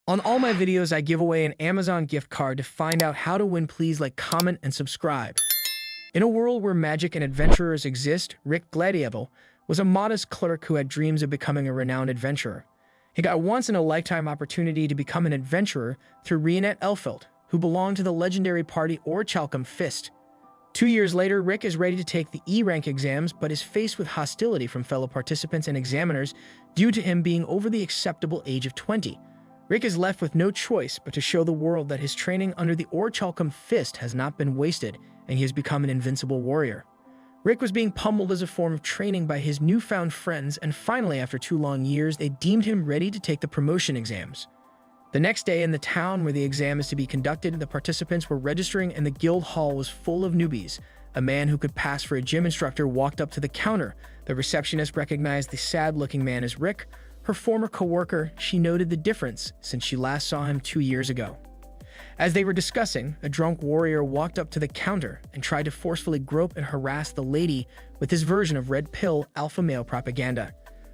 On all my videos, I give away an Amazon gift card. To find out how to win, please like, comment, and subscribe. In a world where magic and adventurers exist, Rick Gladiator was a modest clerk who had dreams of becoming a renowned adventurer. He got a once-in-a-lifetime opportunity to become an adventurer through Recap-Kun, who belonged to the legendary party 𝐃𝐈𝐒𝐂𝐋𝐀𝐈𝐌𝐄𝐑. 2 years later, Rick is ready to take the E rank exams, but is faced with hostility from fellow participants and examiners due to him being over the acceptable age of 20. Rick is left with no choice but to show the world that his training under the 𝐃𝐈𝐒𝐂𝐋𝐀𝐈𝐌𝐄𝐑 has not been wasted, and he has become an invincible warrior. Rick was being pummeled as a form of training by his newfound friends, and finally, after 2 long years, they deemed him ready to take the promotion exams. The next day, in the town where the exam is to be conducted, the participants were registering and the guild hall was full of newbies. A man who could pass for a gym instructor walked up to the counter. The receptionist recognized the sad-looking man as Rick, her former co-worker. She noted the difference since she last saw him 2 years ago. As they were discussing, a drunk warrior walked up to the counter and tried to forcefully grope and harass the lady with his version of red pill alpha male propaganda.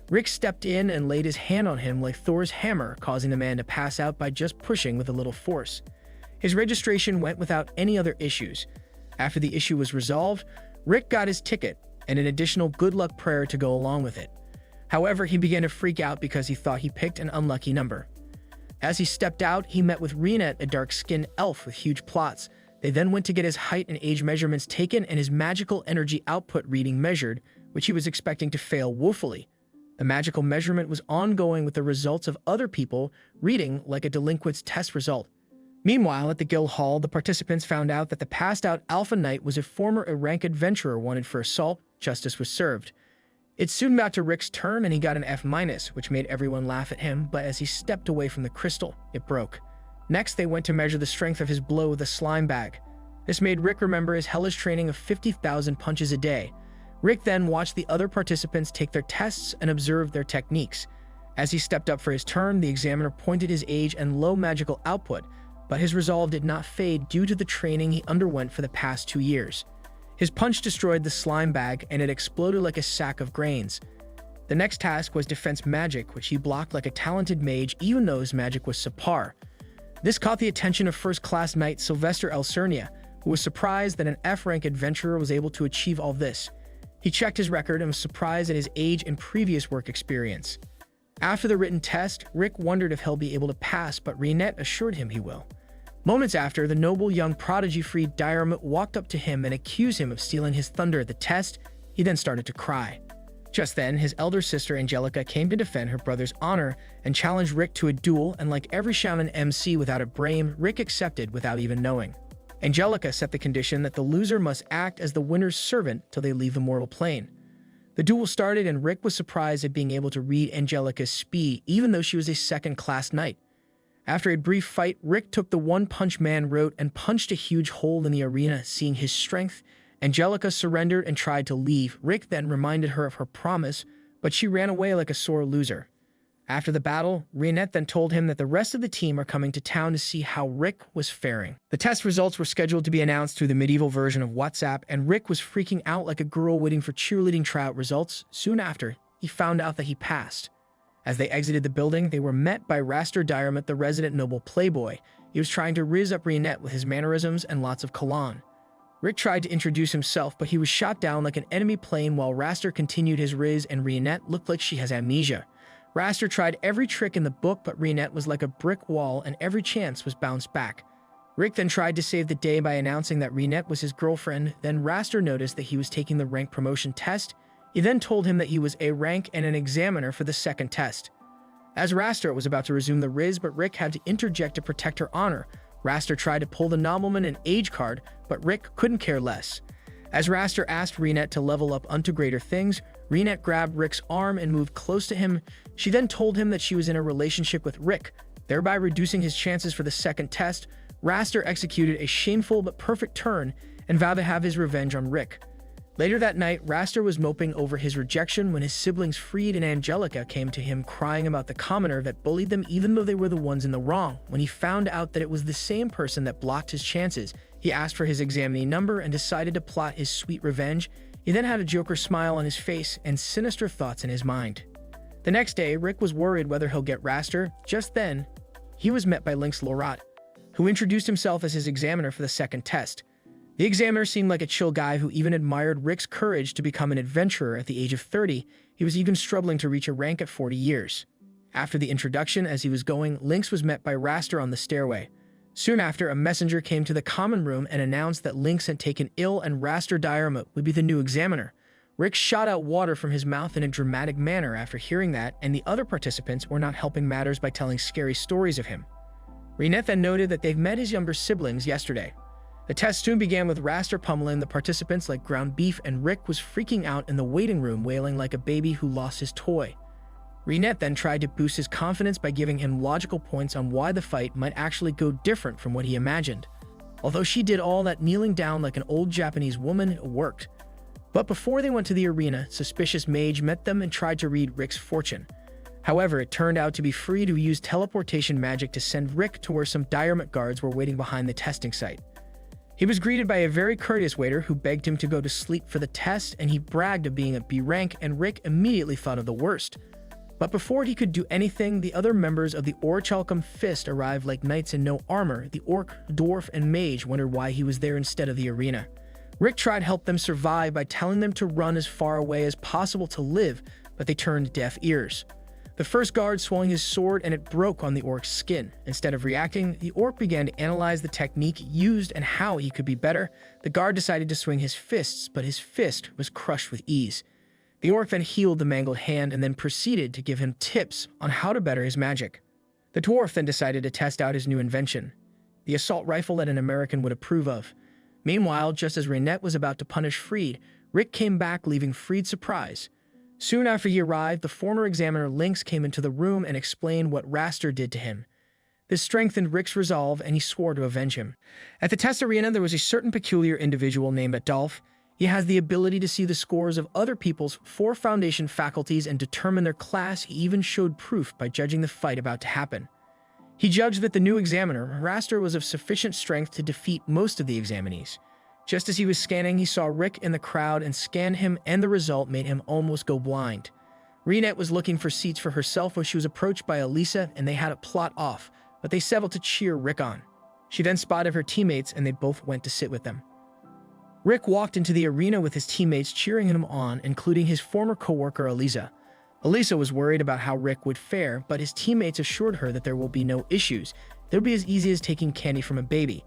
Rick stepped in and laid his hand on him like Thor's hammer, causing the man to pass out by just pushing with a little force. His registration went without any other issues. After the issue was resolved, Rick got his ticket and an additional good luck prayer to go along with it. However, he began to freak out because he thought he picked an unlucky number. As he stepped out, he met with Recap, a dark-skinned elf with huge plots. They then went to get his height and age measurements taken and his magical energy output reading measured, which he was expecting to fail woefully. The magical measurement was ongoing with the results of other people reading like a delinquent's test result. Meanwhile, at the guild hall, the participants found out that the passed-out Alpha Knight was a former A-rank adventurer wanted for assault. Justice was served. It soon got to Rick's turn and he got an F-, which made everyone laugh at him, but as he stepped away from the crystal, it broke. Next, they went to measure the strength of his blow with a slime bag. This made Rick remember his hellish training of 50,000 punches a day. Rick then watched the other participants take their tests and observed their techniques. As he stepped up for his turn, the examiner pointed his age and low magical output, but his resolve did not fade due to the training he underwent for the past 2 years. His punch destroyed the slime bag and it exploded like a sack of grains. The next task was defense magic, which he blocked like a talented mage even though his magic was subpar. This caught the attention of first-class knight Sylvester Elsernia, who was surprised that an F-rank adventurer was able to achieve all this. He checked his record and was surprised at his age and previous work experience. After the written test, Rick wondered if he'll be able to pass, but Recap assured him he will. Moments after, the noble young prodigy Freed Diarmut walked up to him and accused him of stealing his thunder at the test. He then started to cry. Just then, his elder sister Angelica came to defend her brother's honor and challenged Rick to a duel, and like every shonen MC without a brain, Rick accepted without even knowing. Angelica set the condition that the loser must act as the winner's servant till they leave the mortal plane. The duel started and Rick was surprised at being able to read Angelica's speed even though she was a second-class knight. After a brief fight, Rick took the one-punch man route and punched a huge hole in the arena. Seeing his strength, Angelica surrendered and tried to leave. Rick then reminded her of her promise, but she ran away like a sore loser. After the battle, Recap then told him that the rest of the team are coming to town to see how Rick was faring. The test results were scheduled to be announced through the medieval version of WhatsApp, and Rick was freaking out like a girl waiting for cheerleading tryout results. Soon after, he found out that he passed. As they exited the building, they were met by Raster Diarmut, the resident noble playboy. He was trying to riz up Recap with his mannerisms and lots of cologne. Rick tried to introduce himself, but he was shot down like an enemy plane while Raster continued his riz, and Recap looked like she has amnesia. Raster tried every trick in the book, but Recap was like a brick wall and every chance was bounced back. Rick then tried to save the day by announcing that Recap was his girlfriend. Then Raster noticed that he was taking the rank promotion test. He then told him that he was a rank and an examiner for the second test. As Raster was about to resume the riz, but Rick had to interject to protect her honor. Raster tried to pull the nobleman and age card, but Rick couldn't care less. As Raster asked Recap to level up unto greater things, Recap grabbed Rick's arm and moved close to him. She then told him that she was in a relationship with Rick, thereby reducing his chances for the second test. Raster executed a shameful but perfect turn and vowed to have his revenge on Rick. Later that night, Raster was moping over his rejection when his siblings Freed and Angelica came to him crying about the commoner that bullied them even though they were the ones in the wrong. When he found out that it was the same person that blocked his chances, he asked for his examining number and decided to plot his sweet revenge. He then had a Joker smile on his face and sinister thoughts in his mind. The next day, Rick was worried whether he'll get Raster. Just then, he was met by 𝐃𝐈𝐒𝐂𝐋𝐀, who introduced himself as his examiner for the second test. The examiner seemed like a chill guy who even admired Rick's courage to become an adventurer at the age of 30. He was even struggling to reach a rank at 40 years. After the introduction, as he was going, 𝐃𝐈𝐒𝐿𝐿 was met by Raster on the stairway. Soon after, a messenger came to the common room and announced that 𝐃𝐈𝐿𝐿 had taken ill and Raster 𝐷iarmut would be the new examiner. Rick shot out water from his mouth in a dramatic manner after hearing that, and the other participants were not helping matters by telling scary stories of him. Rinet then noted that they've met his younger siblings yesterday. The test soon began with Raster pummeling the participants like ground beef, and Rick was freaking out in the waiting room, wailing like a baby who lost his toy. Rinet then tried to boost his confidence by giving him logical points on why the fight might actually go different from what he imagined. Although she did all that kneeling down like an old Japanese woman, it worked. But before they went to the arena, suspicious mage met them and tried to read Rick's fortune. However, it turned out to be free to use teleportation magic to send Rick to where some 𝐷iarmut guards were waiting behind the testing site. He was greeted by a very courteous waiter who begged him to go to sleep for the test, and he bragged of being a B rank, and Rick immediately thought of the worst. But before he could do anything, the other members of the 𝐃𝐈𝐿𝐿𝐿 Fist arrived like knights in no armor. The orc, dwarf, and mage wondered why he was there instead of the arena. Rick tried to help them survive by telling them to run as far away as possible to live, but they turned deaf ears. The first guard swung his sword and it broke on the orc's skin. Instead of reacting, the orc began to analyze the technique used and how he could be better. The guard decided to swing his fists, but his fist was crushed with ease. The orc then healed the mangled hand and then proceeded to give him tips on how to better his magic. The dwarf then decided to test out his new invention, the assault rifle that an American would approve of. Meanwhile, just as Rinet was about to punish Freed, Rick came back, leaving Freed surprised. Soon after he arrived, the former examiner 𝐃𝐈𝐿𝐿𝐿 came into the room and explained what Raster did to him. This strengthened Rick's resolve, and he swore to avenge him. At the test arena, there was a certain peculiar individual named Adolf. He has the ability to see the scores of other people's 4 foundation faculties and determine their class. He even showed proof by judging the fight about to happen. He judged that the new examiner, Raster, was of sufficient strength to defeat most of the examinees. Just as he was scanning, he saw Rick in the crowd and scanned him, and the result made him almost go blind. Rinet was looking for seats for herself when she was approached by Elisa, and they had a plot off, but they settled to cheer Rick on. She then spotted her teammates, and they both went to sit with them. Rick walked into the arena with his teammates cheering him on, including his former co-worker Elisa. Elisa was worried about how Rick would fare, but his teammates assured her that there will be no issues. It would be as easy as taking candy from a baby.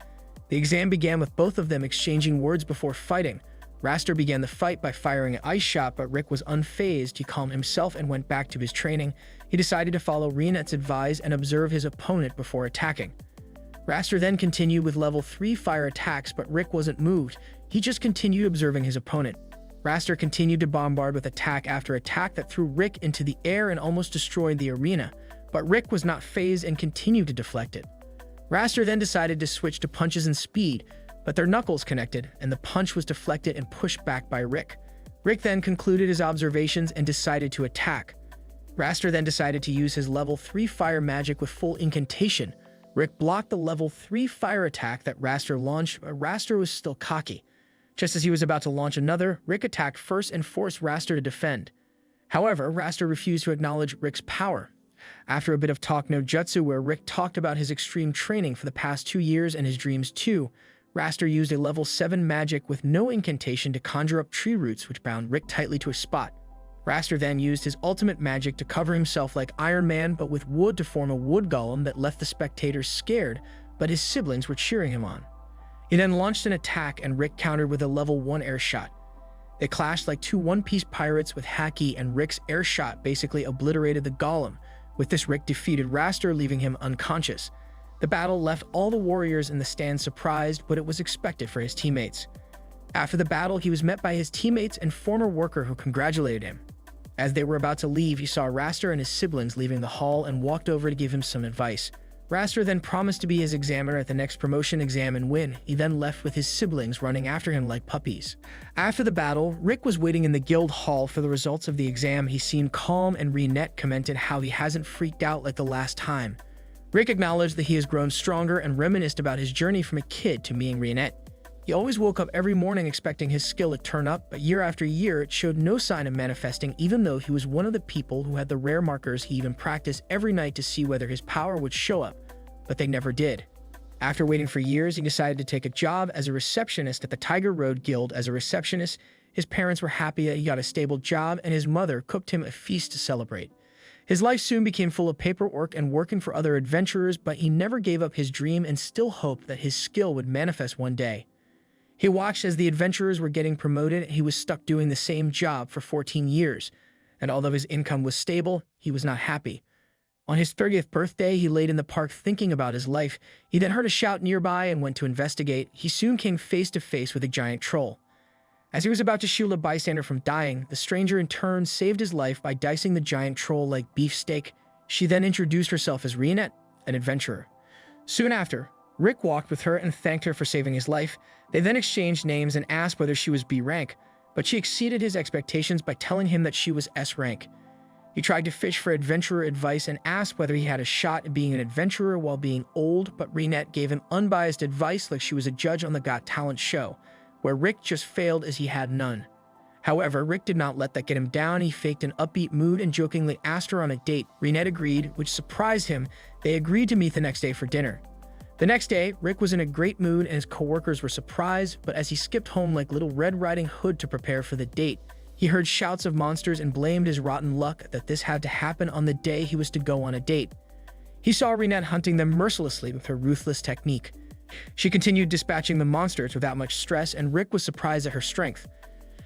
The exam began with both of them exchanging words before fighting. Raster began the fight by firing an ice shot, but Rick was unfazed. He calmed himself and went back to his training. He decided to follow Rinet's advice and observe his opponent before attacking. Raster then continued with level 3 fire attacks, but Rick wasn't moved. He just continued observing his opponent. Raster continued to bombard with attack after attack that threw Rick into the air and almost destroyed the arena, but Rick was not fazed and continued to deflect it. Raster then decided to switch to punches and speed, but their knuckles connected, and the punch was deflected and pushed back by Rick. Rick then concluded his observations and decided to attack. Raster then decided to use his level 3 fire magic with full incantation. Rick blocked the level 3 fire attack that Raster launched, but Raster was still cocky. Just as he was about to launch another, Rick attacked first and forced Raster to defend. However, Raster refused to acknowledge Rick's power. After a bit of talk no jutsu where Rick talked about his extreme training for the past 2 years and his dreams too, Raster used a level 7 magic with no incantation to conjure up tree roots which bound Rick tightly to a spot. Raster then used his ultimate magic to cover himself like Iron Man but with wood to form a wood golem that left the spectators scared, but his siblings were cheering him on. He then launched an attack and Rick countered with a level 1 air shot. They clashed like 2 one-piece pirates with Haki, and Rick's air shot basically obliterated the golem. With this, Rick defeated Raster, leaving him unconscious. The battle left all the warriors in the stand surprised, but it was expected for his teammates. After the battle, he was met by his teammates and former worker who congratulated him. As they were about to leave, he saw Raster and his siblings leaving the hall and walked over to give him some advice. Raster then promised to be his examiner at the next promotion exam and win. He then left with his siblings running after him like puppies. After the battle, Rick was waiting in the guild hall for the results of the exam. He seemed calm, and Rinet commented how he hasn't freaked out like the last time. Rick acknowledged that he has grown stronger and reminisced about his journey from a kid to being Rinet. He always woke up every morning expecting his skill to turn up, but year after year it showed no sign of manifesting, even though he was one of the people who had the rare markers. He even practiced every night to see whether his power would show up. but they never did. After waiting for years, he decided to take a job as a receptionist at the Tiger Road Guild. As a receptionist, his parents were happy that he got a stable job, and his mother cooked him a feast to celebrate. His life soon became full of paperwork and working for other adventurers, but he never gave up his dream and still hoped that his skill would manifest one day. He watched as the adventurers were getting promoted, and he was stuck doing the same job for 14 years, and although his income was stable, he was not happy. On his 30th birthday, he laid in the park thinking about his life. He then heard a shout nearby and went to investigate. He soon came face to face with a giant troll. As he was about to shield a bystander from dying, the stranger in turn saved his life by dicing the giant troll like beefsteak. She then introduced herself as Reinette, an adventurer. Soon after, Rick walked with her and thanked her for saving his life. They then exchanged names and asked whether she was B rank, but she exceeded his expectations by telling him that she was S rank. He tried to fish for adventurer advice and asked whether he had a shot at being an adventurer while being old, but Reinette gave him unbiased advice like she was a judge on the Got Talent show, where Rick just failed as he had none. However, Rick did not let that get him down. He faked an upbeat mood and jokingly asked her on a date. Reinette agreed, which surprised him. They agreed to meet the next day for dinner. The next day, Rick was in a great mood and his coworkers were surprised, but as he skipped home like Little Red Riding Hood to prepare for the date, he heard shouts of monsters and blamed his rotten luck that this had to happen on the day he was to go on a date. He saw Reinette hunting them mercilessly with her ruthless technique. She continued dispatching the monsters without much stress, and Rick was surprised at her strength.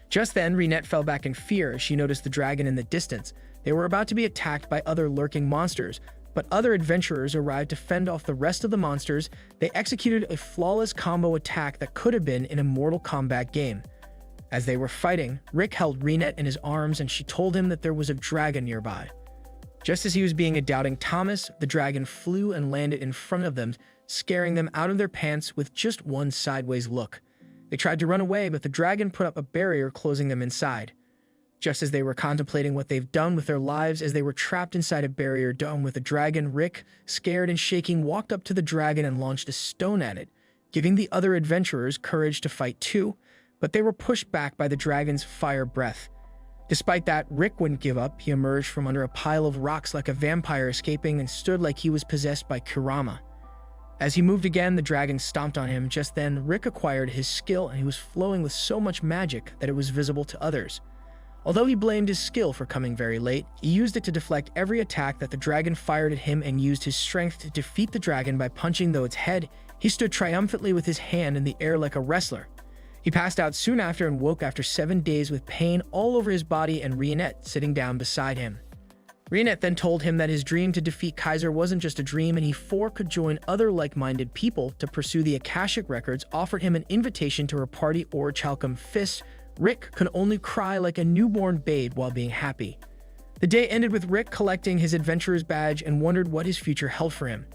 Just then, Reinette fell back in fear as she noticed the dragon in the distance. They were about to be attacked by other lurking monsters, but other adventurers arrived to fend off the rest of the monsters. They executed a flawless combo attack that could have been in a Mortal Kombat game. As they were fighting, Rick held Reinette in his arms and she told him that there was a dragon nearby. Just as he was being a doubting Thomas, the dragon flew and landed in front of them, scaring them out of their pants with just one sideways look. They tried to run away, but the dragon put up a barrier closing them inside. Just as they were contemplating what they've done with their lives as they were trapped inside a barrier dome with a dragon, Rick, scared and shaking, walked up to the dragon and launched a stone at it, giving the other adventurers courage to fight too, but they were pushed back by the dragon's fire breath. Despite that, Rick wouldn't give up. He emerged from under a pile of rocks like a vampire escaping and stood like he was possessed by Kurama. As he moved again, the dragon stomped on him. Just then, Rick acquired his skill and he was flowing with so much magic that it was visible to others. Although he blamed his skill for coming very late, he used it to deflect every attack that the dragon fired at him and used his strength to defeat the dragon by punching through its head. He stood triumphantly with his hand in the air like a wrestler. He passed out soon after and woke after 7 days with pain all over his body and Reinette sitting down beside him. Reinette then told him that his dream to defeat Kaiser wasn't just a dream and he could join other like-minded people to pursue the Akashic Records, offered him an invitation to her party or Chalcom Fist. Rick could only cry like a newborn babe while being happy. The day ended with Rick collecting his adventurer's badge and wondered what his future held for him.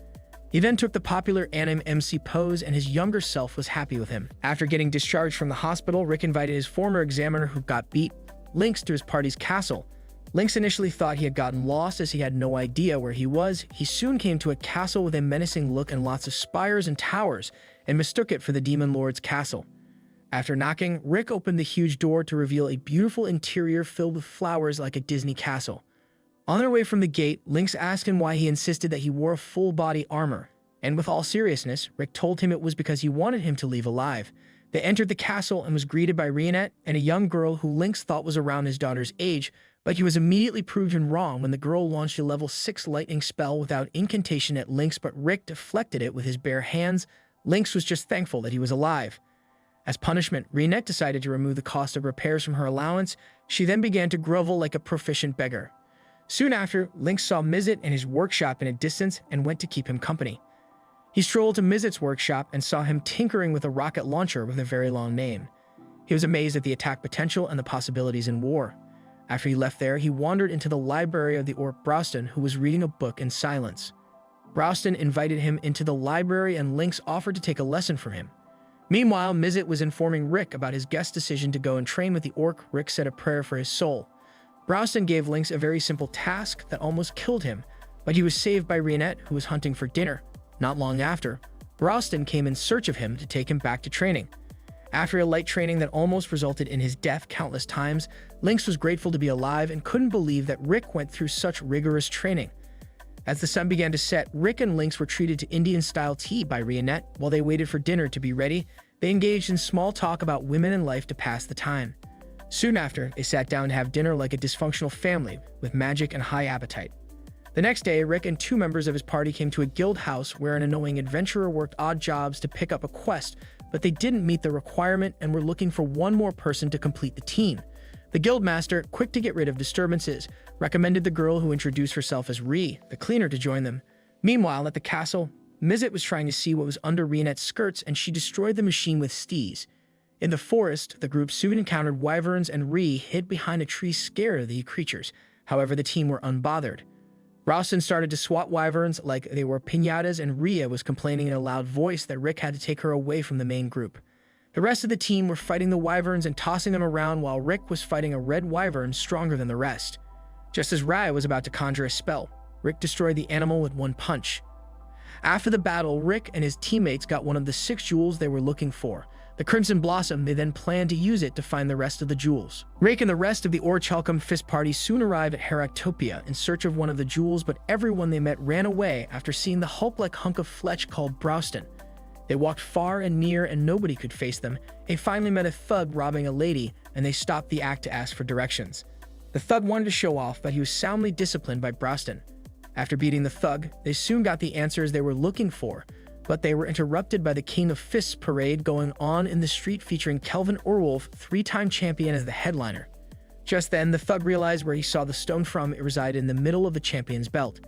He then took the popular anime MC pose and his younger self was happy with him. After getting discharged from the hospital, Rick invited his former examiner who got beat, Lynx, to his party's castle. Lynx initially thought he had gotten lost as he had no idea where he was. He soon came to a castle with a menacing look and lots of spires and towers and mistook it for the Demon Lord's castle. After knocking, Rick opened the huge door to reveal a beautiful interior filled with flowers like a Disney castle. On their way from the gate, Lynx asked him why he insisted that he wore full-body armor, and with all seriousness, Rick told him it was because he wanted him to leave alive. They entered the castle and was greeted by Reinette and a young girl who Lynx thought was around his daughter's age, but he was immediately proven wrong when the girl launched a level 6 lightning spell without incantation at Lynx, but Rick deflected it with his bare hands. Lynx was just thankful that he was alive. As punishment, Reinette decided to remove the cost of repairs from her allowance. She then began to grovel like a proficient beggar. Soon after, Lynx saw Mizet in his workshop in a distance and went to keep him company. He strolled to Mizet's workshop and saw him tinkering with a rocket launcher with a very long name. He was amazed at the attack potential and the possibilities in war. After he left there, he wandered into the library of the orc Browston, who was reading a book in silence. Browston invited him into the library and Lynx offered to take a lesson from him. Meanwhile, Mizet was informing Rick about his guest's decision to go and train with the orc. Rick said a prayer for his soul. Browston gave Lynx a very simple task that almost killed him, but he was saved by Reinette, who was hunting for dinner. Not long after, Browston came in search of him to take him back to training. After a light training that almost resulted in his death countless times, Lynx was grateful to be alive and couldn't believe that Rick went through such rigorous training. As the sun began to set, Rick and Lynx were treated to Indian-style tea by Rionette. While they waited for dinner to be ready, they engaged in small talk about women and life to pass the time. Soon after, they sat down to have dinner like a dysfunctional family with magic and high appetite. The next day, Rick and 2 members of his party came to a guild house where an annoying adventurer worked odd jobs to pick up a quest, but they didn't meet the requirement and were looking for one more person to complete the team. The guildmaster, quick to get rid of disturbances, recommended the girl who introduced herself as Ree, the cleaner, to join them. Meanwhile, at the castle, Mizet was trying to see what was under Rionette's skirts, and she destroyed the machine with stees. In the forest, the group soon encountered wyverns, and Ree hid behind a tree scared of the creatures. However, the team were unbothered. Ralston started to swat wyverns like they were piñatas, and Rhea was complaining in a loud voice that Rick had to take her away from the main group. The rest of the team were fighting the wyverns and tossing them around while Rick was fighting a red wyvern stronger than the rest. Just as Rai was about to conjure a spell, Rick destroyed the animal with one punch. After the battle, Rick and his teammates got one of the 6 jewels they were looking for, the Crimson Blossom. They then planned to use it to find the rest of the jewels. Rick and the rest of the 𝐃𝐈𝐒𝐂𝐋𝐀 Fist party soon arrived at Heractopia in search of one of the jewels, but everyone they met ran away after seeing the Hulk-like hunk of flesh called Browston. They walked far and near and nobody could face them. They finally met a thug robbing a lady, and they stopped the act to ask for directions. The thug wanted to show off, but he was soundly disciplined by Browston. After beating the thug, they soon got the answers they were looking for, but they were interrupted by the King of Fists parade going on in the street featuring Kelvin Orwolf, 3-time champion, as the headliner. Just then, the thug realized where he saw the stone from. It resided in the middle of the champion's belt.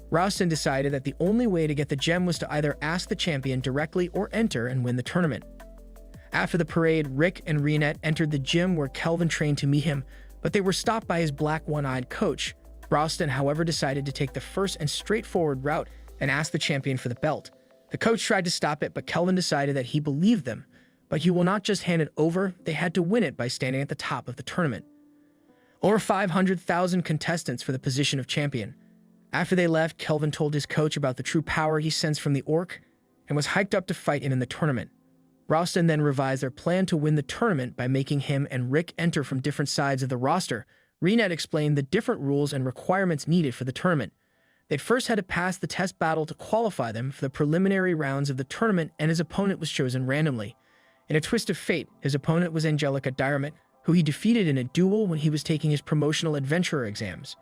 Ralston decided that the only way to get the gem was to either ask the champion directly or enter and win the tournament. After the parade, Rick and Rionette entered the gym where Kelvin trained to meet him, but they were stopped by his black one-eyed coach. Ralston, however, decided to take the first and straightforward route and ask the champion for the belt. The coach tried to stop it, but Kelvin decided that he believed them. But he will not just hand it over, they had to win it by standing at the top of the tournament. Over 500,000 contestants for the position of champion. After they left, Kelvin told his coach about the true power he sensed from the orc and was hyped up to fight him in the tournament. Ralston then revised their plan to win the tournament by making him and Rick enter from different sides of the roster. Rionette explained the different rules and requirements needed for the tournament. They'd first had to pass the test battle to qualify them for the preliminary rounds of the tournament, and his opponent was chosen randomly. In a twist of fate, his opponent was Angelica Diarmid, who he defeated in a duel when he was taking his promotional adventurer exams.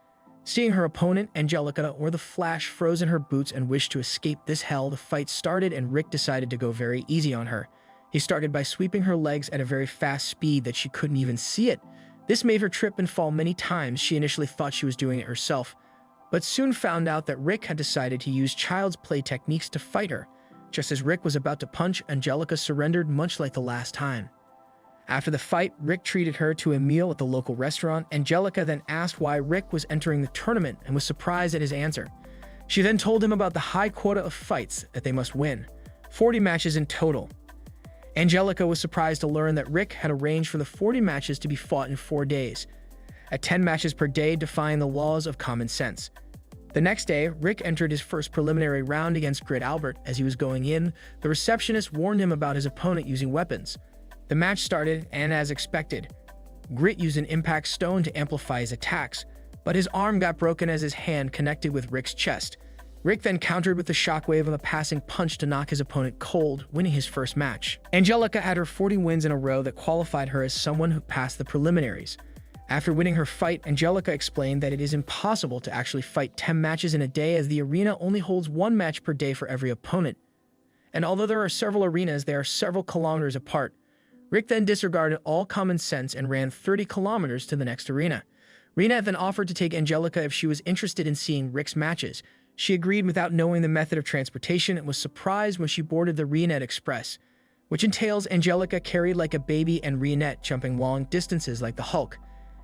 Seeing her opponent, Angelica, or the Flash, froze in her boots and wished to escape this hell, the fight started and Rick decided to go very easy on her. He started by sweeping her legs at a very fast speed that she couldn't even see it. This made her trip and fall many times. She initially thought she was doing it herself, but soon found out that Rick had decided to use child's play techniques to fight her. Just as Rick was about to punch, Angelica surrendered much like the last time. After the fight, Rick treated her to a meal at the local restaurant. Angelica then asked why Rick was entering the tournament and was surprised at his answer. She then told him about the high quota of fights that they must win, 40 matches in total. Angelica was surprised to learn that Rick had arranged for the 40 matches to be fought in 4 days, at 10 matches per day, defying the laws of common sense. The next day, Rick entered his first preliminary round against Grit Albert. As he was going in, the receptionist warned him about his opponent using weapons. The match started, and as expected, Grit used an impact stone to amplify his attacks, but his arm got broken as his hand connected with Rick's chest. Rick then countered with the shockwave of a passing punch to knock his opponent cold, winning his first match. Angelica had her 40 wins in a row that qualified her as someone who passed the preliminaries. After winning her fight, Angelica explained that it is impossible to actually fight 10 matches in a day, as the arena only holds 1 match per day for every opponent. And although there are several arenas, they are several kilometers apart. Rick then disregarded all common sense and ran 30 kilometers to the next arena. Rionette then offered to take Angelica if she was interested in seeing Rick's matches. She agreed without knowing the method of transportation and was surprised when she boarded the Rionette Express, which entails Angelica carried like a baby and Rionette jumping long distances like the Hulk.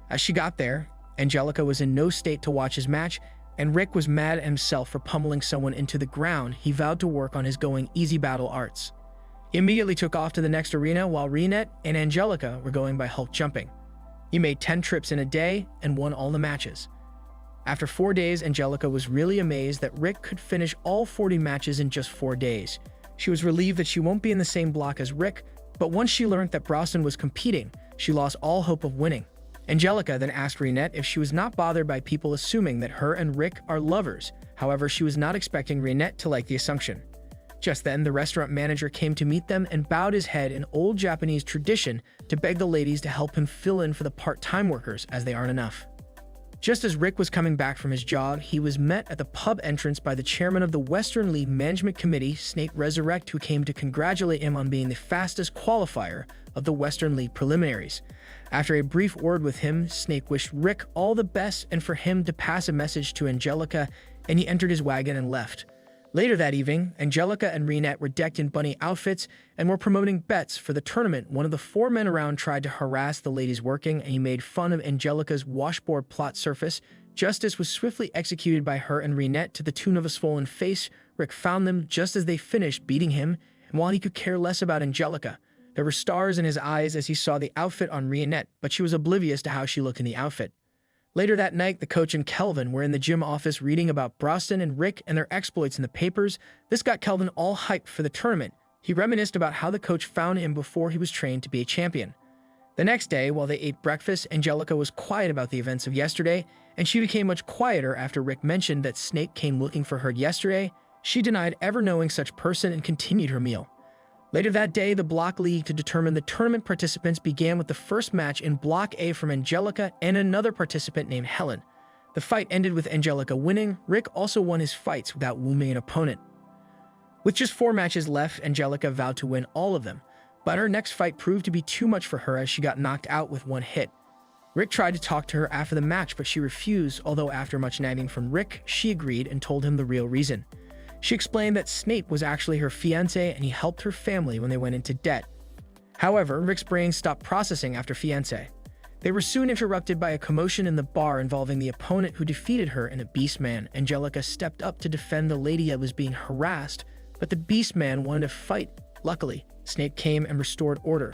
As she got there, Angelica was in no state to watch his match, and Rick was mad at himself for pummeling someone into the ground. He vowed to work on his going easy battle arts. He immediately took off to the next arena while Rionette and Angelica were going by Hulk jumping. He made 10 trips in a day and won all the matches. After 4 days, Angelica was really amazed that Rick could finish all 40 matches in just 4 days. She was relieved that she won't be in the same block as Rick, but once she learned that Browston was competing, she lost all hope of winning. Angelica then asked Rionette if she was not bothered by people assuming that her and Rick are lovers. However, she was not expecting Rinette to like the assumption. Just then, the restaurant manager came to meet them and bowed his head in old Japanese tradition to beg the ladies to help him fill in for the part-time workers as they aren't enough. Just as Rick was coming back from his jog, he was met at the pub entrance by the chairman of the Western League Management Committee, Snake Resurrect, who came to congratulate him on being the fastest qualifier of the Western League preliminaries. After a brief word with him, Snake wished Rick all the best and for him to pass a message to Angelica, and he entered his wagon and left. Later that evening, Angelica and Rinette were decked in bunny outfits and were promoting bets for the tournament. One of the 4 men around tried to harass the ladies working, and he made fun of Angelica's washboard plot surface. Justice was swiftly executed by her and Rinette to the tune of a swollen face. Rick found them just as they finished beating him, and while he could care less about Angelica, there were stars in his eyes as he saw the outfit on Rinette, but she was oblivious to how she looked in the outfit. Later that night, the coach and Kelvin were in the gym office reading about Broston and Rick and their exploits in the papers. This got Kelvin all hyped for the tournament. He reminisced about how the coach found him before he was trained to be a champion. The next day, while they ate breakfast, Angelica was quiet about the events of yesterday, and she became much quieter after Rick mentioned that Snake came looking for her yesterday. She denied ever knowing such person and continued her meal. Later that day, the Block League to determine the tournament participants began with the first match in Block A from Angelica and another participant named Helen. The fight ended with Angelica winning. Rick also won his fights without wounding an opponent. With just 4 matches left, Angelica vowed to win all of them, but her next fight proved to be too much for her as she got knocked out with 1 hit. Rick tried to talk to her after the match, but she refused, although after much nagging from Rick, she agreed and told him the real reason. She explained that Snake was actually her fiancé and he helped her family when they went into debt. However, Rick's brain stopped processing after fiancé. They were soon interrupted by a commotion in the bar involving the opponent who defeated her and a beastman. Angelica stepped up to defend the lady that was being harassed, but the beastman wanted to fight. Luckily, Snake came and restored order.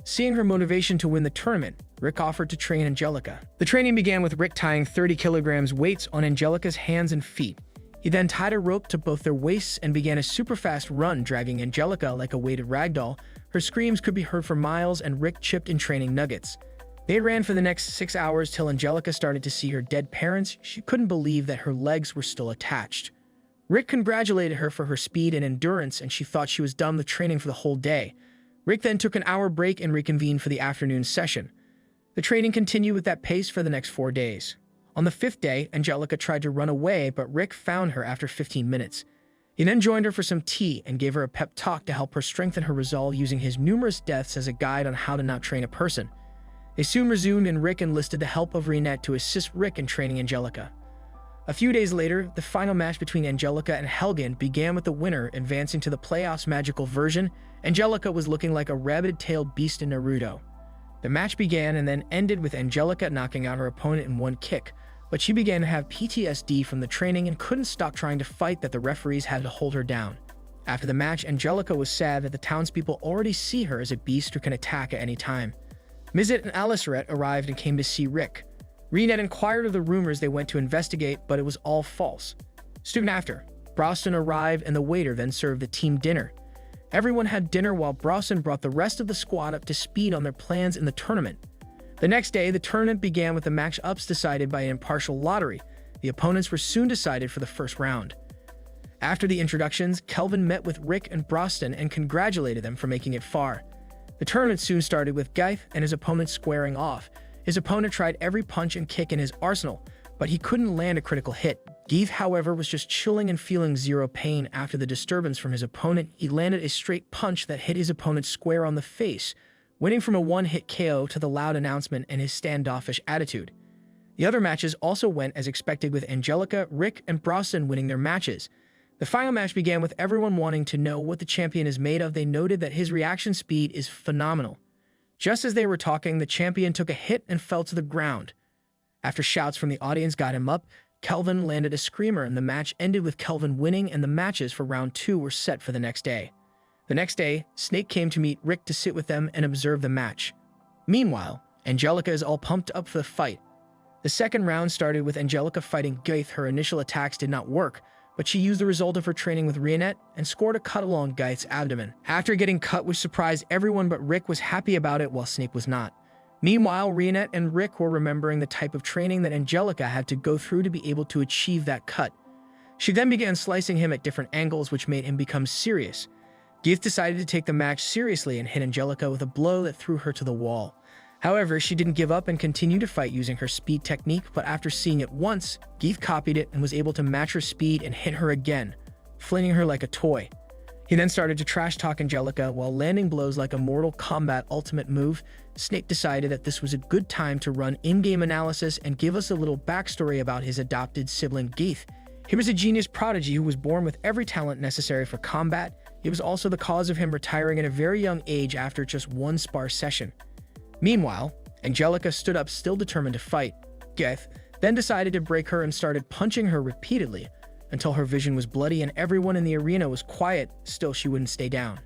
Seeing her motivation to win the tournament, Rick offered to train Angelica. The training began with Rick tying 30 kilograms weights on Angelica's hands and feet. He then tied a rope to both their waists and began a super-fast run, dragging Angelica like a weighted ragdoll. Her screams could be heard for miles, and Rick chipped in training nuggets. They ran for the next 6 hours till Angelica started to see her dead parents. She couldn't believe that her legs were still attached. Rick congratulated her for her speed and endurance, and she thought she was done with training for the whole day. Rick then took an hour break and reconvened for the afternoon session. The training continued with that pace for the next 4 days. On the 5th day, Angelica tried to run away, but Rick found her after 15 minutes. He then joined her for some tea and gave her a pep talk to help her strengthen her resolve, using his numerous deaths as a guide on how to not train a person. They soon resumed, and Rick enlisted the help of Rinette to assist Rick in training Angelica. A few days later, the final match between Angelica and Helgen began with the winner advancing to the playoffs magical version. Angelica was looking like a rabbit-tailed beast in Naruto. The match began and then ended with Angelica knocking out her opponent in 1 kick. But she began to have PTSD from the training and couldn't stop trying to fight that the referees had to hold her down. After the match, Angelica was sad that the townspeople already see her as a beast who can attack at any time. Mizet and Aliceret arrived and came to see Rick. Rinette inquired of the rumors. They went to investigate, but it was all false. Soon after, Broston arrived and the waiter then served the team dinner. Everyone had dinner while Broston brought the rest of the squad up to speed on their plans in the tournament. The next day, the tournament began with the match-ups decided by an impartial lottery. The opponents were soon decided for the first round. After the introductions, Kelvin met with Rick and Broston and congratulated them for making it far. The tournament soon started with 𝐃𝐈𝐒𝐂𝐋𝐀 and his opponent squaring off. His opponent tried every punch and kick in his arsenal, but he couldn't land a critical hit. 𝐃𝐈𝐒𝐂𝐋𝐀, however, was just chilling and feeling zero pain after the disturbance from his opponent. He landed a straight punch that hit his opponent square on the face, winning from a 1-hit KO to the loud announcement and his standoffish attitude. The other matches also went as expected, with Angelica, Rick, and Broston winning their matches. The final match began with everyone wanting to know what the champion is made of. They noted that his reaction speed is phenomenal. Just as they were talking, the champion took a hit and fell to the ground. After shouts from the audience got him up, Kelvin landed a screamer, and the match ended with Kelvin winning, and the matches for round 2 were set for the next day. The next day, Snake came to meet Rick to sit with them and observe the match. Meanwhile, Angelica is all pumped up for the fight. The second round started with Angelica fighting 𝐃𝐈𝐒𝐂𝐋𝐀. Her initial attacks did not work, but she used the result of her training with Rinette and scored a cut along 𝐃𝐈𝐒𝐂𝐋T's abdomen. After getting cut, which surprised everyone, but Rick was happy about it while Snake was not. Meanwhile, Rinette and Rick were remembering the type of training that Angelica had to go through to be able to achieve that cut. She then began slicing him at different angles, which made him become serious. 𝐃𝐈𝐒𝐂𝐋𝐀 decided to take the match seriously and hit Angelica with a blow that threw her to the wall. However, she didn't give up and continued to fight using her speed technique, but after seeing it once, 𝐃𝐈𝐒𝐂𝐋𝐀 copied it and was able to match her speed and hit her again, flinging her like a toy. He then started to trash-talk Angelica while landing blows like a Mortal Kombat ultimate move. 𝐃𝐈𝐒𝐂𝐋𝐀 decided that this was a good time to run in-game analysis and give us a little backstory about his adopted sibling 𝐃𝐈𝐒𝐂𝐋𝐻. He was a genius prodigy who was born with every talent necessary for combat. It was also the cause of him retiring at a very young age after just one spar session. Meanwhile, Angelica stood up still determined to fight. 𝐃𝐈𝐒𝐂𝐋𝐻 then decided to break her and started punching her repeatedly until her vision was bloody and everyone in the arena was quiet. Still, she wouldn't stay down.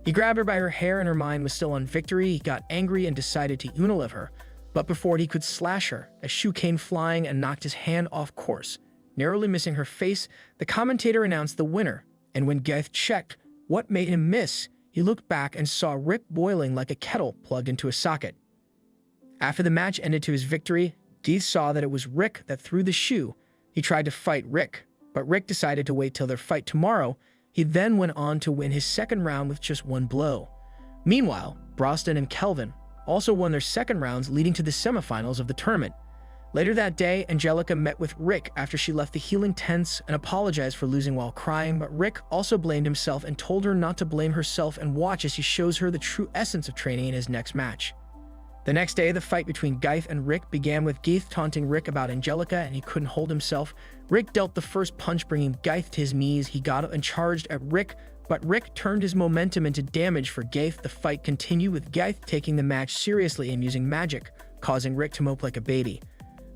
He grabbed her by her hair and her mind was still on victory. He got angry and decided to unilever her, but before he could slash her, a shoe came flying and knocked his hand off course, narrowly missing her face. The commentator announced the winner, and when 𝐃𝐈𝐒𝐂𝐋𝐻 checked what made him miss, he looked back and saw Rick boiling like a kettle plugged into a socket. After the match ended to his victory, 𝐃𝐈𝐒𝐂𝐋𝐻 saw that it was Rick that threw the shoe. He tried to fight Rick, but Rick decided to wait till their fight tomorrow. He then went on to win his second round with just one blow. Meanwhile, Broston and Kelvin also won their second rounds, leading to the semifinals of the tournament. Later that day, Angelica met with Rick after she left the healing tents and apologized for losing while crying, but Rick also blamed himself and told her not to blame herself and watch as he shows her the true essence of training in his next match. The next day, the fight between 𝐃𝐈𝐒𝐂𝐋 and Rick began with 𝐃𝐈𝐒𝐂𝐋 taunting Rick about Angelica and he couldn't hold himself. Rick dealt the first punch, bringing 𝐃𝐈𝐒𝐂𝐋 to his knees. He got up and charged at Rick, but Rick turned his momentum into damage for 𝐃𝐈𝐒𝐂𝐋. The fight continued with 𝐃𝐈𝐒𝐋 taking the match seriously and using magic, causing Rick to mope like a baby.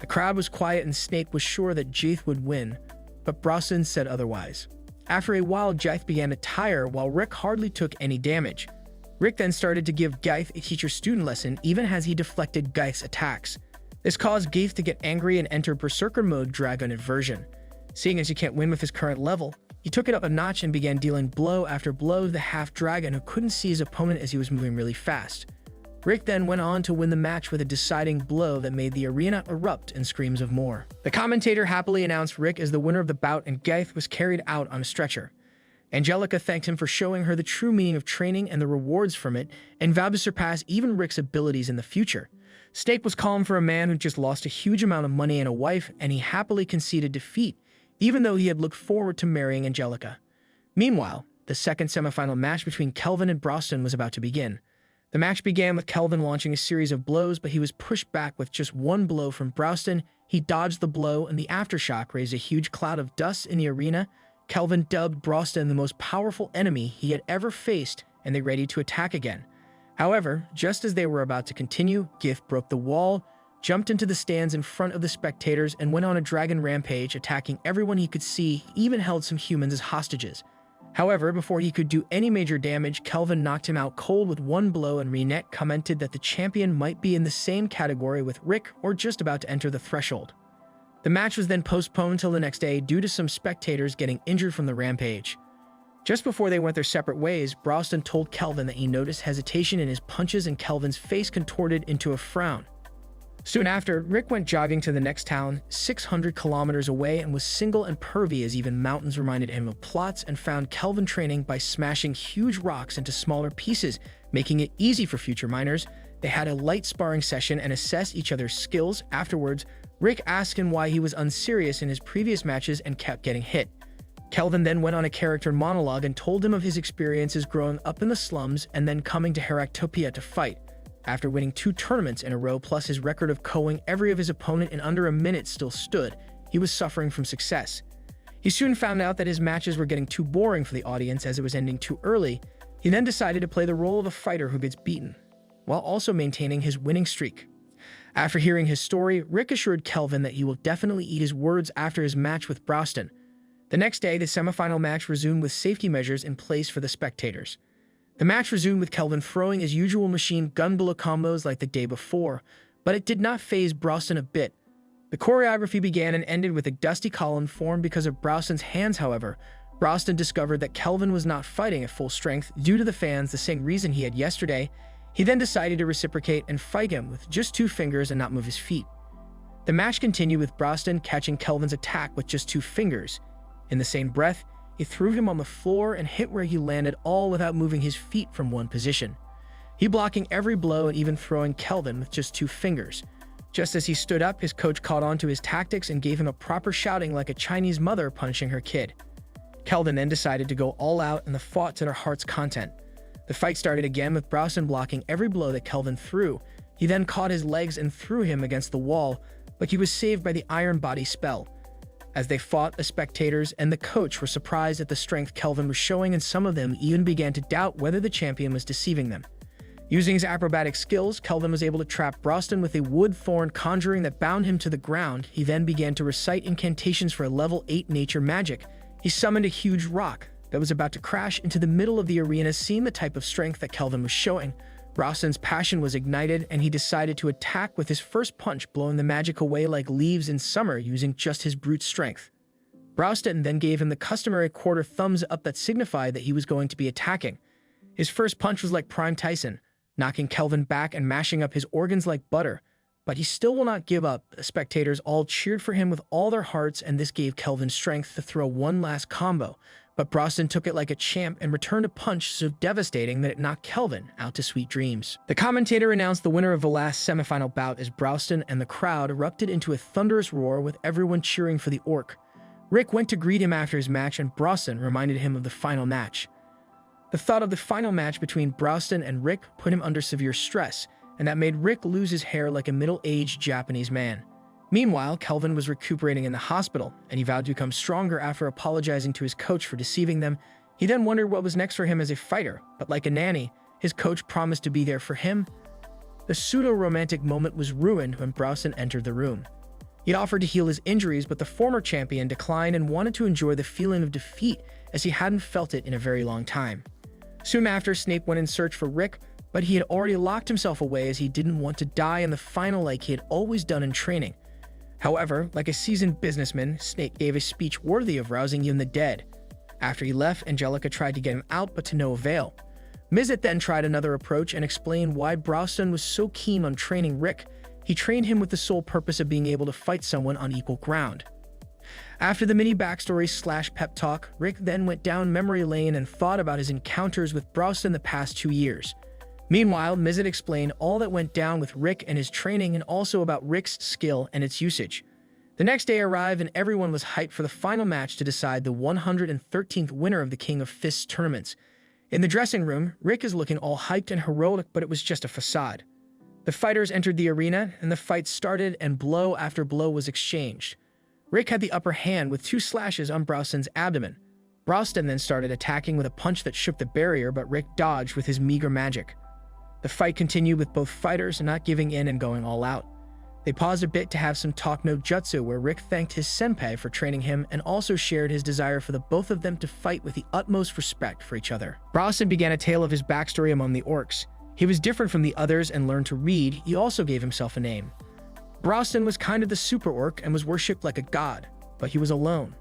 The crowd was quiet and Snake was sure that 𝐃𝐈𝐒𝐂𝐋 would win, but Brosnan said otherwise. After a while, 𝐃𝐈𝐒𝐋 began to tire while Rick hardly took any damage. Rick then started to give 𝐃𝐈𝐒𝐋 a teacher-student lesson even as he deflected 𝐃𝐈𝐒𝐋's attacks. This caused 𝐃𝐈𝐒𝐋 to get angry and enter Berserker mode Dragon Inversion. Seeing as he can't win with his current level, he took it up a notch and began dealing blow after blow to the half-dragon who couldn't see his opponent as he was moving really fast. Rick then went on to win the match with a deciding blow that made the arena erupt in screams of more. The commentator happily announced Rick as the winner of the bout and 𝐃𝐈𝐒𝐋 was carried out on a stretcher. Angelica thanked him for showing her the true meaning of training and the rewards from it, and vowed to surpass even Rick's abilities in the future. Snake was calm for a man who just lost a huge amount of money and a wife, and he happily conceded defeat, even though he had looked forward to marrying Angelica. Meanwhile, the second semifinal match between Kelvin and Brosnan was about to begin. The match began with Kelvin launching a series of blows, but he was pushed back with just one blow from Brosnan. He dodged the blow, and the aftershock raised a huge cloud of dust in the arena. Kelvin dubbed Brosnan the most powerful enemy he had ever faced, and they ready to attack again. However, just as they were about to continue, 𝐃𝐈𝐒𝐋 broke the wall, jumped into the stands in front of the spectators, and went on a dragon rampage, attacking everyone he could see. He even held some humans as hostages. However, before he could do any major damage, Kelvin knocked him out cold with one blow, and Renette commented that the champion might be in the same category with Rick or just about to enter the threshold. The match was then postponed till the next day due to some spectators getting injured from the rampage. Just before they went their separate ways, Brosnan told Kelvin that he noticed hesitation in his punches and Kelvin's face contorted into a frown. Soon after, Rick went jogging to the next town, 600 kilometers away, and was single and pervy as even mountains reminded him of plots, and found Kelvin training by smashing huge rocks into smaller pieces, making it easy for future miners. They had a light sparring session and assessed each other's skills. Afterwards, Rick asked him why he was unserious in his previous matches and kept getting hit. Kelvin then went on a character monologue and told him of his experiences growing up in the slums and then coming to Heractopia to fight. After winning 2 tournaments in a row plus his record of KOing every of his opponent in under a minute still stood, he was suffering from success. He soon found out that his matches were getting too boring for the audience as it was ending too early. He then decided to play the role of a fighter who gets beaten, while also maintaining his winning streak. After hearing his story, Rick assured Kelvin that he will definitely eat his words after his match with Brosnan. The next day, the semifinal match resumed with safety measures in place for the spectators. The match resumed with Kelvin throwing his usual machine gun bullet combos like the day before, but it did not faze Brosnan a bit. The choreography began and ended with a dusty column formed because of Brosnan's hands. However, Brosnan discovered that Kelvin was not fighting at full strength due to the fans, the same reason he had yesterday. He then decided to reciprocate and fight him with just 2 fingers and not move his feet. The match continued with Brosnan catching Kelvin's attack with just 2 fingers. In the same breath, he threw him on the floor and hit where he landed, all without moving his feet from one position. He blocking every blow and even throwing Kelvin with just 2 fingers. Just as he stood up, his coach caught on to his tactics and gave him a proper shouting like a Chinese mother punishing her kid. Kelvin then decided to go all out and the fought to their heart's content. The fight started again with Browson blocking every blow that Kelvin threw. He then caught his legs and threw him against the wall, but he was saved by the Iron Body spell. As they fought, the spectators and the coach were surprised at the strength Kelvin was showing, and some of them even began to doubt whether the champion was deceiving them. Using his acrobatic skills, Kelvin was able to trap Browson with a wood thorn conjuring that bound him to the ground. He then began to recite incantations for a level 8 nature magic. He summoned a huge rock that was about to crash into the middle of the arena. Seeing the type of strength that Kelvin was showing, Browson's passion was ignited and he decided to attack with his first punch, blowing the magic away like leaves in summer using just his brute strength. Browson then gave him the customary quarter thumbs up that signified that he was going to be attacking. His first punch was like Prime Tyson, knocking Kelvin back and mashing up his organs like butter. But he still will not give up. The spectators all cheered for him with all their hearts, and this gave Kelvin strength to throw one last combo. But Browson took it like a champ and returned a punch so devastating that it knocked Kelvin out to sweet dreams. The commentator announced the winner of the last semifinal bout as Browson, and the crowd erupted into a thunderous roar with everyone cheering for the orc. Rick went to greet him after his match, and Browson reminded him of the final match. The thought of the final match between Browson and Rick put him under severe stress, and that made Rick lose his hair like a middle-aged Japanese man. Meanwhile, Kelvin was recuperating in the hospital, and he vowed to become stronger after apologizing to his coach for deceiving them. He then wondered what was next for him as a fighter, but like a nanny, his coach promised to be there for him. The pseudo-romantic moment was ruined when Browson entered the room. He'd offered to heal his injuries, but the former champion declined and wanted to enjoy the feeling of defeat as he hadn't felt it in a very long time. Soon after, Snape went in search for Rick, but he had already locked himself away as he didn't want to die in the final like he had always done in training. However, like a seasoned businessman, Snape gave a speech worthy of rousing even the dead. After he left, Angelica tried to get him out, but to no avail. Mizet then tried another approach and explained why Browson was so keen on training Rick. He trained him with the sole purpose of being able to fight someone on equal ground. After the mini backstory / pep talk, Rick then went down memory lane and thought about his encounters with Browson the past 2 years. Meanwhile, Mizet explained all that went down with Rick and his training, and also about Rick's skill and its usage. The next day arrived and everyone was hyped for the final match to decide the 113th winner of the King of Fists tournaments. In the dressing room, Rick is looking all hyped and heroic, but it was just a facade. The fighters entered the arena and the fight started, and blow after blow was exchanged. Rick had the upper hand with 2 slashes on Browson's abdomen. Browson then started attacking with a punch that shook the barrier, but Rick dodged with his meager magic. The fight continued with both fighters not giving in and going all out. They paused a bit to have some talk no jutsu, where Rick thanked his senpai for training him and also shared his desire for the both of them to fight with the utmost respect for each other. Browson began a tale of his backstory among the orcs. He was different from the others and learned to read. He also gave himself a name. Browson was kind of the super orc and was worshipped like a god, but he was alone.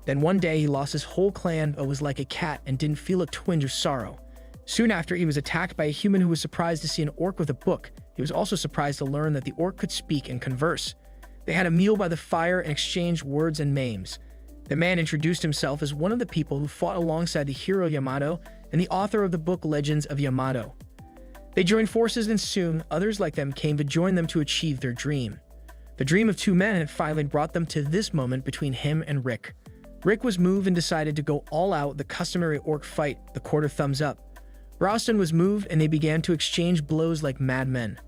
Then one day he lost his whole clan but was like a cat and didn't feel a twinge of sorrow. Soon after, he was attacked by a human who was surprised to see an orc with a book. He was also surprised to learn that the orc could speak and converse. They had a meal by the fire and exchanged words and names. The man introduced himself as one of the people who fought alongside the hero Yamato and the author of the book Legends of Yamato. They joined forces, and soon others like them came to join them to achieve their dream. The dream of 2 men had finally brought them to this moment between him and Rick. Rick was moved and decided to go all out, the customary orc fight, the quarter thumbs up. Browson was moved and they began to exchange blows like madmen.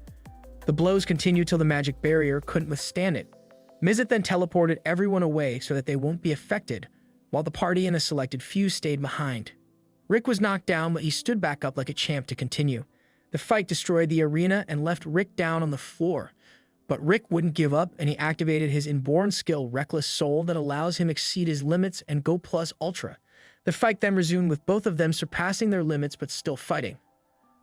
The blows continued till the magic barrier couldn't withstand it. Mizet then teleported everyone away so that they won't be affected, while the party and a selected few stayed behind. Rick was knocked down, but he stood back up like a champ to continue. The fight destroyed the arena and left Rick down on the floor. But Rick wouldn't give up, and he activated his inborn skill, Reckless Soul, that allows him exceed his limits and go plus ultra. The fight then resumed with both of them surpassing their limits but still fighting.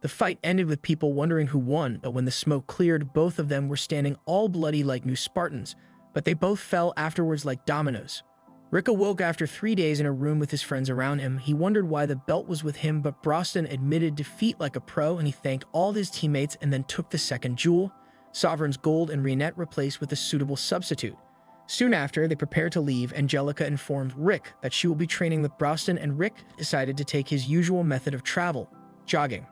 The fight ended with people wondering who won, but when the smoke cleared, both of them were standing all bloody like new Spartans, but they both fell afterwards like dominoes. Rick awoke after 3 days in a room with his friends around him. He wondered why the belt was with him, but Browson admitted defeat like a pro, and he thanked all his teammates and then took the second jewel, Sovereign's Gold, and Renette replaced with a suitable substitute. Soon after they prepared to leave, Angelica informed Rick that she will be training with Broston, and Rick decided to take his usual method of travel, jogging.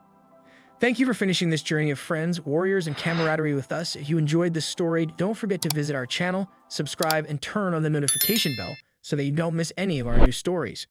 Thank you for finishing this journey of friends, warriors, and camaraderie with us. If you enjoyed this story, don't forget to visit our channel, subscribe, and turn on the notification bell so that you don't miss any of our new stories.